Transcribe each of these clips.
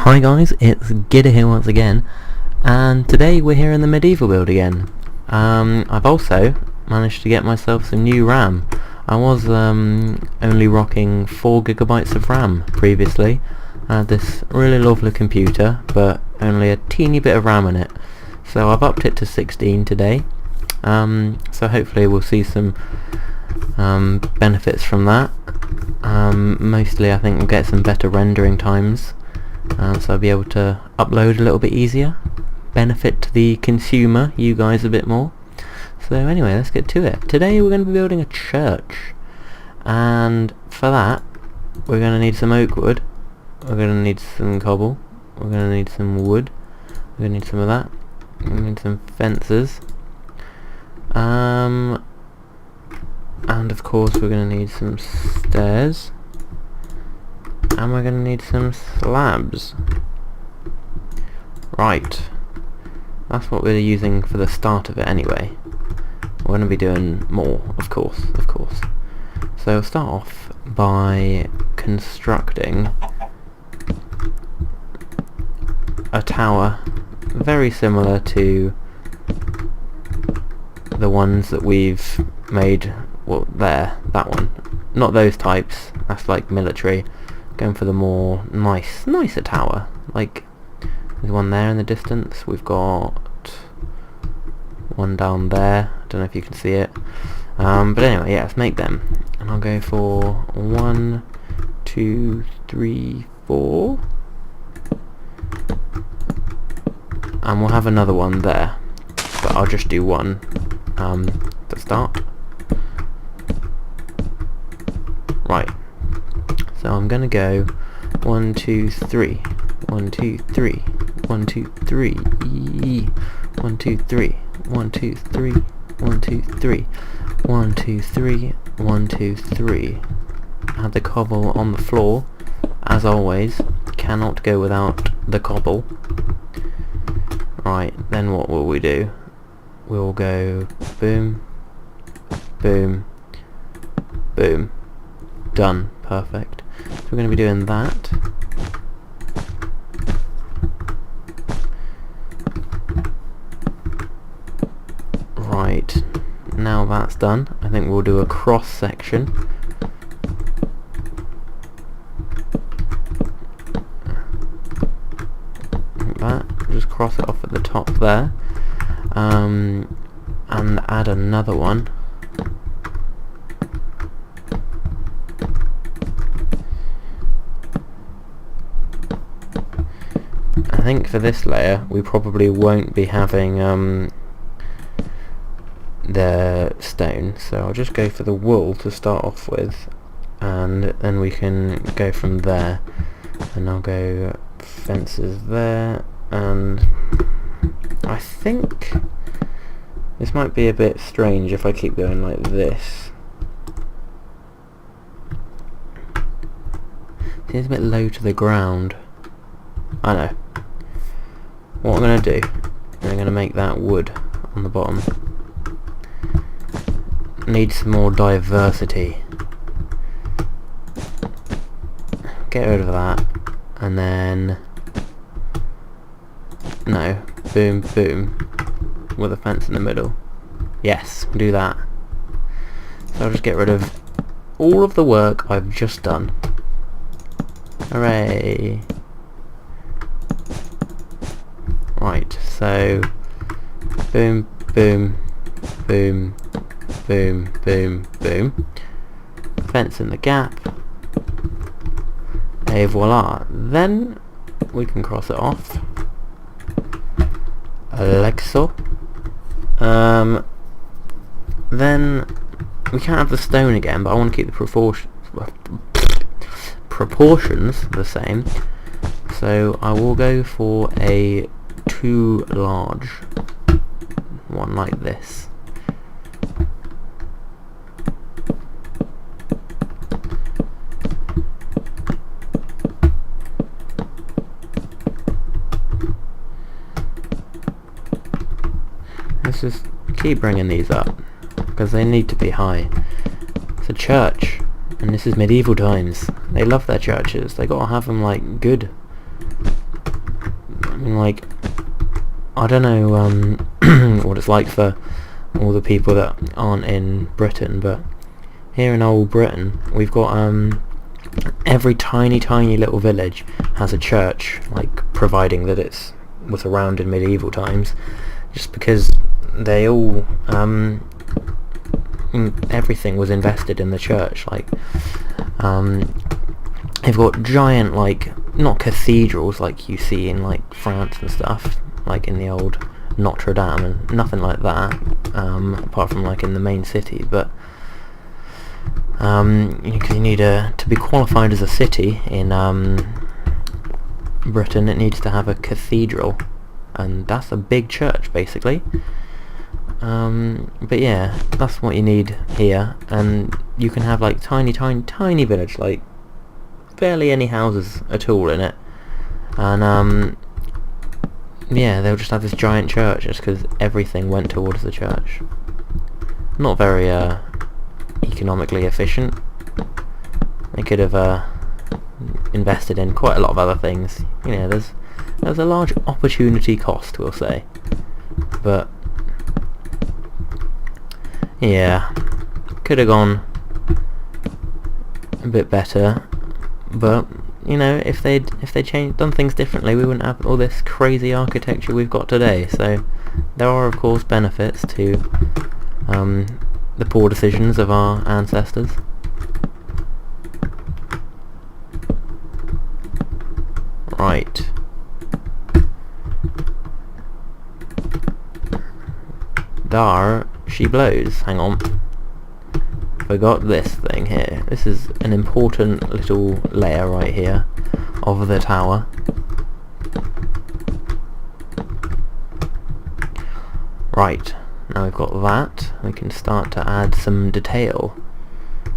Hi guys, it's Gidda here once again, and today we're here in the medieval build again. I've also managed to get myself some new RAM. I was only rocking 4 gigabytes of RAM previously. I had this really lovely computer, but only a teeny bit of RAM in it. So I've upped it to 16 today. So hopefully we'll see some benefits from that. Mostly I think we'll get some better rendering times. So I'll be able to upload a little bit easier, benefit the consumer, you guys, a bit more. So anyway, let's get to it. Today we're going to be building a church, and for that we're going to need some oak wood, we're going to need some cobble, we're going to need some wood, we're going to need some of that, we're going to need some fences, and of course we're going to need some stairs. And we're going to need some slabs. Right. That's what we're using for the start of it anyway. We're going to be doing more, of course. So we'll start off by constructing a tower very similar to the ones that we've made, well, that one. Not those types, that's like military. Going for the more nicer tower. Like, there's one there in the distance. We've got one down there. I don't know if you can see it. But anyway, yeah, let's make them. And I'll go for 1, 2, 3, 4. And we'll have another one there. But I'll just do one to start. Right. So I'm gonna go 1, 2, 3, 1, 2, 3, 1, 2, 3, 1, 2, 3, 1, 2, 3, 1, 2, 3, 1, 2, 3, 1, 2, 3. Add the cobble on the floor, as always. Cannot go without the cobble. Right, then what will we do? We'll go boom, boom, boom. Done. Perfect. So we're going to be doing that. Right, now that's done, I think we'll do a cross section. Like that. Just cross it off at the top there. And add another one. I think for this layer we probably won't be having the stone, so I'll just go for the wool to start off with, and then we can go from there. And I'll go fences there, and I think this might be a bit strange if I keep going like this. Seems a bit low to the ground. I know. What I'm going to do, I'm going to make that wood on the bottom. Need some more diversity. Get rid of that, and then no, boom, boom, with a fence in the middle. Yes, do that. So I'll just get rid of all of the work I've just done. Hooray! Right, so boom, boom, boom, boom, boom, boom. Fence in the gap. Et voila. Then we can cross it off. Like so. Then we can't have the stone again, but I want to keep the proportions the same. So I will go for a too large one like this. Let's just keep bringing these up because they need to be high. It's a church, and this is medieval times. They love their churches. They gotta have them like good. mean, like, I don't know what it's like for all the people that aren't in Britain, but here in old Britain we've got every tiny little village has a church, like, providing that it was around in medieval times, just because they all everything was invested in the church. Like, they've got giant, like, not cathedrals like you see in, like, France and stuff, like in the old Notre Dame, and nothing like that, apart from, like, in the main city. But you need to be qualified as a city in Britain, it needs to have a cathedral, and that's a big church basically. But yeah, that's what you need here, and you can have, like, tiny village, like barely any houses at all in it, and yeah, they'll just have this giant church just because everything went towards the church. Not very economically efficient. They could have invested in quite a lot of other things. You know, there's a large opportunity cost, we'll say. But yeah, could have gone a bit better. But you know, if they'd done things differently, we wouldn't have all this crazy architecture we've got today. So there are, of course, benefits to the poor decisions of our ancestors. Right. There she blows. Hang on. Forgot this thing here. This is an important little layer right here of the tower. Right. Now we've got that. We can start to add some detail.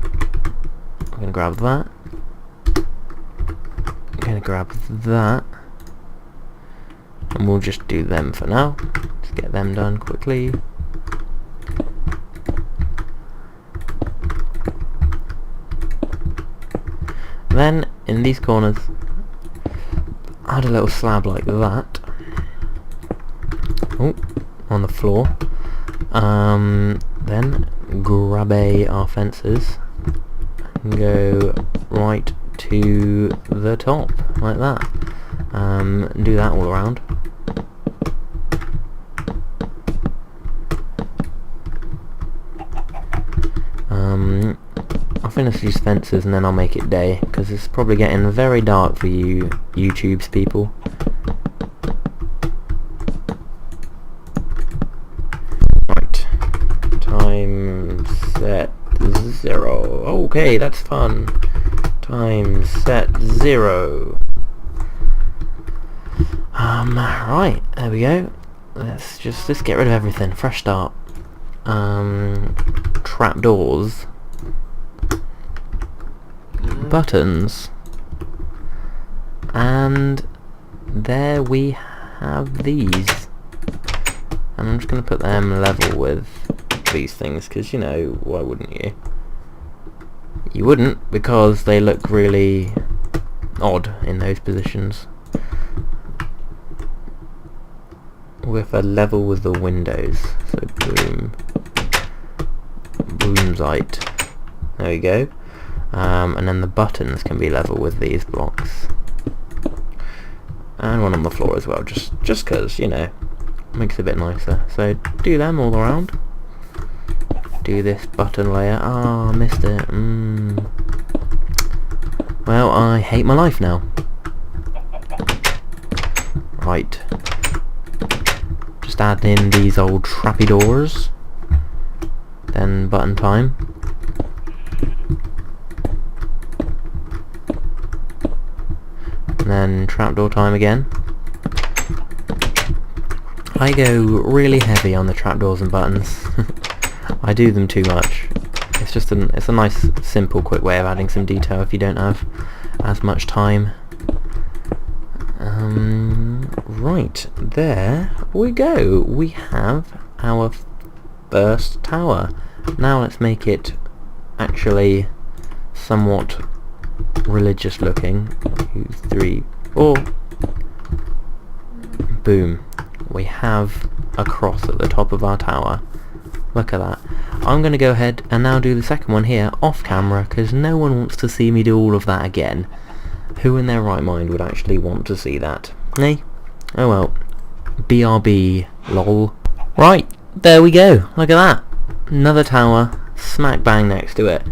I'm going to grab that. I'm going to grab that. And we'll just do them for now. Just get them done quickly. Then, in these corners, add a little slab like that. Oh, on the floor. Then grab our fences and go right to the top, like that. Do that all around. I'll finish these fences and then I'll make it day, because it's probably getting very dark for you YouTube's people. Right. Time set 0. Okay, that's fun. Time set 0. Right, there we go. Let's get rid of everything. Fresh start. Trapdoors. Buttons, and there we have these, and I'm just going to put them level with these things, because, you know, why wouldn't you? You wouldn't, because they look really odd in those positions. With a level with the windows, so boom, boomsite, there we go. And then the buttons can be level with these blocks, and one on the floor as well, just because, you know, makes it a bit nicer. So do them all around. Do this button layer. Ah, I missed it. Well, I hate my life now. Right, just add in these old trappy doors, then button time. And then trapdoor time again. I go really heavy on the trapdoors and buttons. I do them too much. It's just it's a nice, simple, quick way of adding some detail if you don't have as much time. Right, there we go. We have our first tower. Now let's make it actually somewhat religious looking. 2, 3, 4. Boom. We have a cross at the top of our tower. Look at that. I'm going to go ahead and now do the second one here off camera, because no one wants to see me do all of that again. Who in their right mind would actually want to see that? Eh? Oh well. BRB, lol. Right, there we go. Look at that. Another tower, smack bang next to it.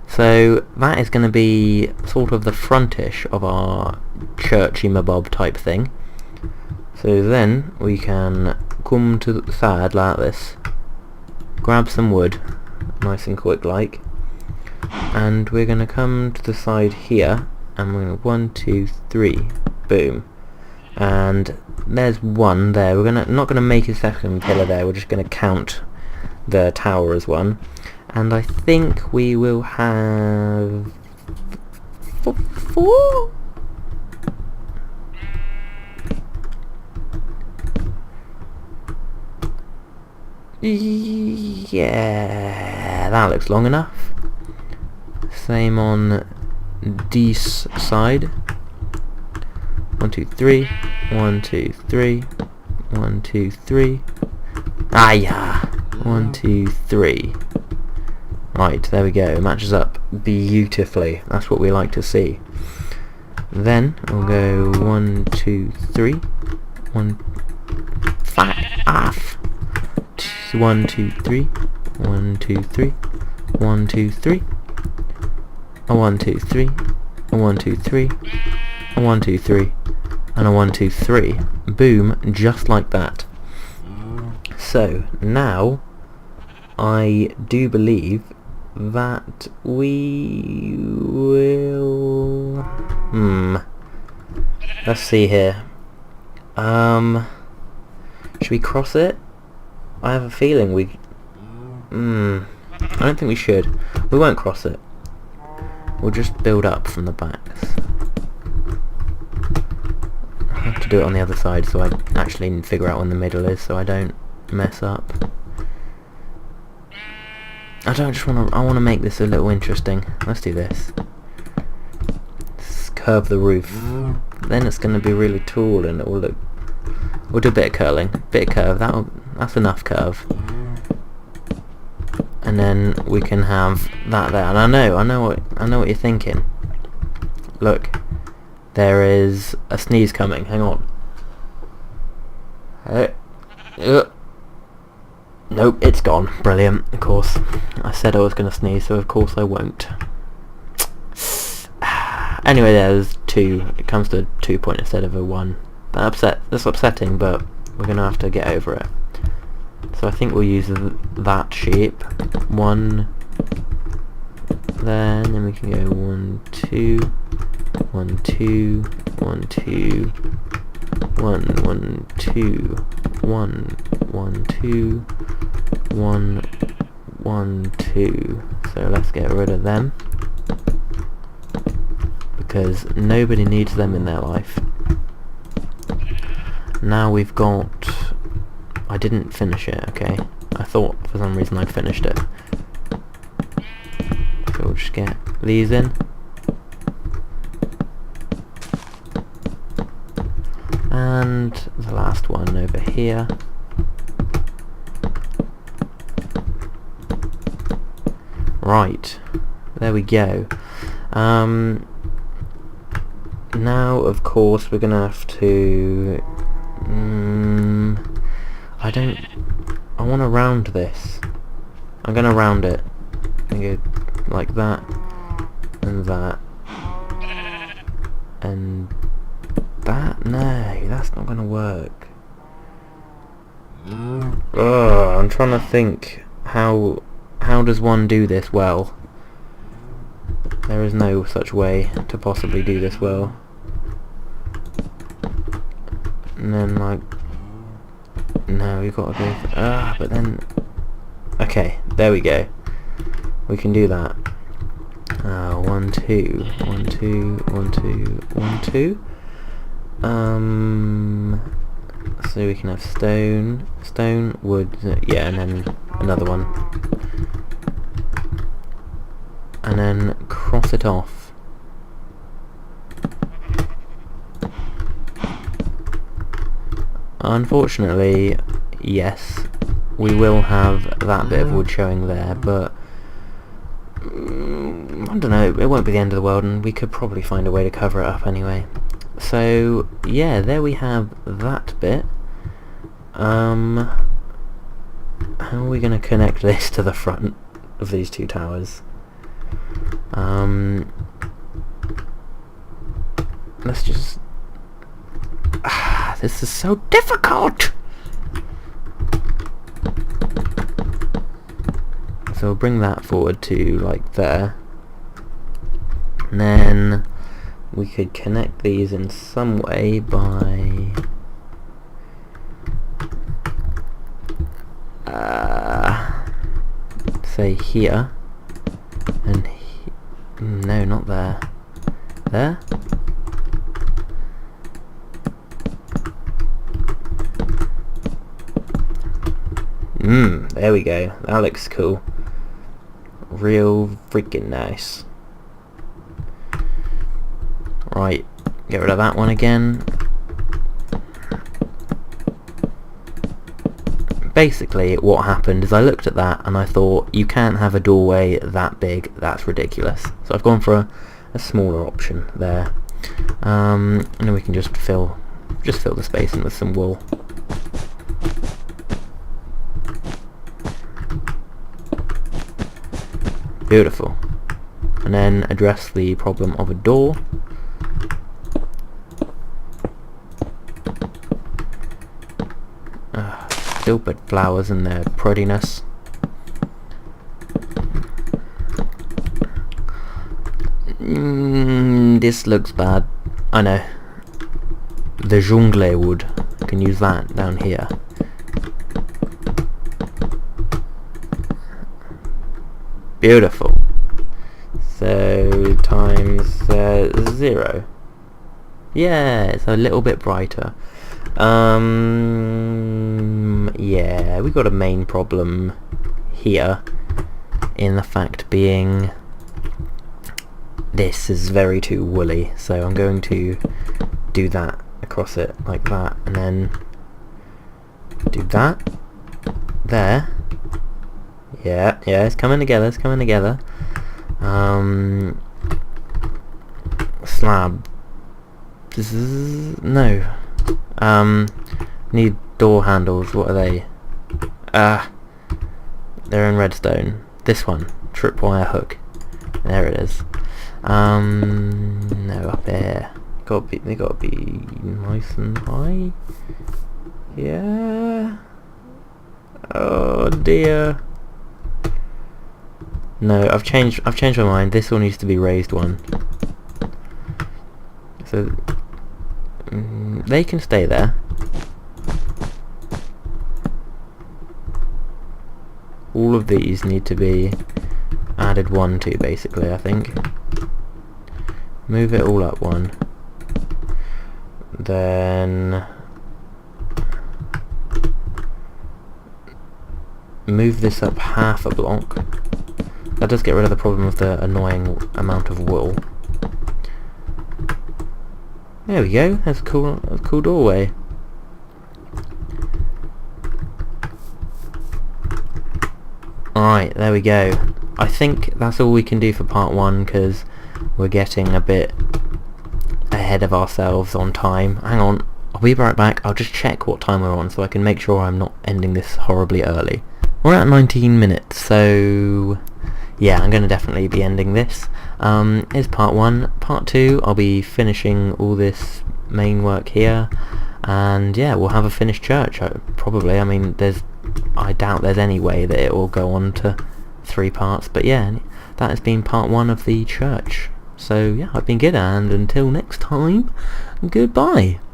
So that is going to be sort of the frontish of our churchy mabob type thing. So then we can come to the side like this, grab some wood, nice and quick like, and we're going to come to the side here, and we're going to 1, 2, 3, boom, and there's one there. We're not going to make a second pillar there, we're just going to count the tower as one, and I think we will have 4? Yeah, that looks long enough. Same on this side. 1, 2, 3. 1, 2, 3. 1, 2, 3. Ah, yeah. 1, 2, 3. Right, there we go. It matches up beautifully. That's what we like to see. Then we'll go 1, 2, 3. 1. Fuck off. 1, 2, 3. 1, 2, 3. 1, 2, 3. A 1, 2, 3. A 1, 2, 3. A 1, 2, 3. And a 1, 2, 3. Boom, just like that. So now I do believe that we will let's see here. Should we cross it? I have a feeling we I don't think we should. We won't cross it. We'll just build up from the backs. I have to do it on the other side so I actually figure out when the middle is so I don't mess up. I want to make this a little interesting. Let's do this. Let's curve the roof. Then it's going to be really tall and it will look... We'll do a bit of curling. Bit of curve. That's enough curve. And then we can have that there. And I know what you're thinking. Look. There is a sneeze coming. Hang on. Nope, it's gone. Brilliant. Of course. I said I was going to sneeze, so of course I won't. Anyway, there's 2. It comes to a 2 point instead of a 1. That's upsetting, but we're going to have to get over it. So I think we'll use that shape. 1 there, and then we can go 1, 2, 1, 2, 1, 2, 1, 1, 2, 1, 1, 2, 1, 1, 2. So let's get rid of them, because nobody needs them in their life. Now we've got... I didn't finish it, okay? I thought for some reason I'd finished it. So we'll just get these in. And the last one over here. Right, there we go. Now of course we're gonna have to... I want to round this. I'm gonna round it. I'm gonna go like that, and that, and that. No, that's not gonna work. I'm trying to think how does one do this well. There is no such way to possibly do this well. And then like, no, we've got to go for, but then, okay, there we go. We can do that. 1, 2, 1, 2, 1, 2, 1, 2. So we can have stone, wood, yeah, and then another one. And then cross it off. unfortunately, yes, we will have that bit of wood showing there, but I don't know, it won't be the end of the world, and we could probably find a way to cover it up anyway. So yeah, there we have that bit. How are we going to connect this to the front of these two towers? Let's just... this is so difficult! So we'll bring that forward to like there. And then we could connect these in some way by... say here. And no, not there. There? There we go. That looks cool. Real freaking nice. Right, get rid of that one again. Basically, what happened is I looked at that and I thought, you can't have a doorway that big, that's ridiculous. So I've gone for a smaller option there. And then we can just fill the space in with some wool. Beautiful. And then address the problem of a door. Stupid flowers and their prettiness. This looks bad. I know. The jungle wood. I can use that down here. Beautiful. So times 0. Yeah, it's a little bit brighter. Yeah, we got a main problem here in the fact being this is very too woolly, so I'm going to do that across it like that, and then do that there. Yeah, it's coming together, slab. This is... no. Need door handles. What are they? They're in redstone. This one. Tripwire hook. There it is. No, up here. They gotta be nice and high. Yeah. Oh dear. No, I've changed my mind. This one needs to be raised one. So they can stay there. All of these need to be added one to, basically, I think. Move it all up one. Then move this up half a block. That does get rid of the problem of the annoying amount of wool. There we go. That's a cool doorway. Alright, there we go. I think that's all we can do for part 1 because we're getting a bit ahead of ourselves on time. Hang on, I'll be right back. I'll just check what time we're on so I can make sure I'm not ending this horribly early. We're at 19 minutes, so yeah, I'm going to definitely be ending this. Here's part 1. Part 2, I'll be finishing all this main work here, and yeah, we'll have a finished church, probably. I mean, I doubt there's any way that it will go on to 3 parts, but yeah, that has been part 1 of the church. So yeah, I've been good, and until next time, goodbye.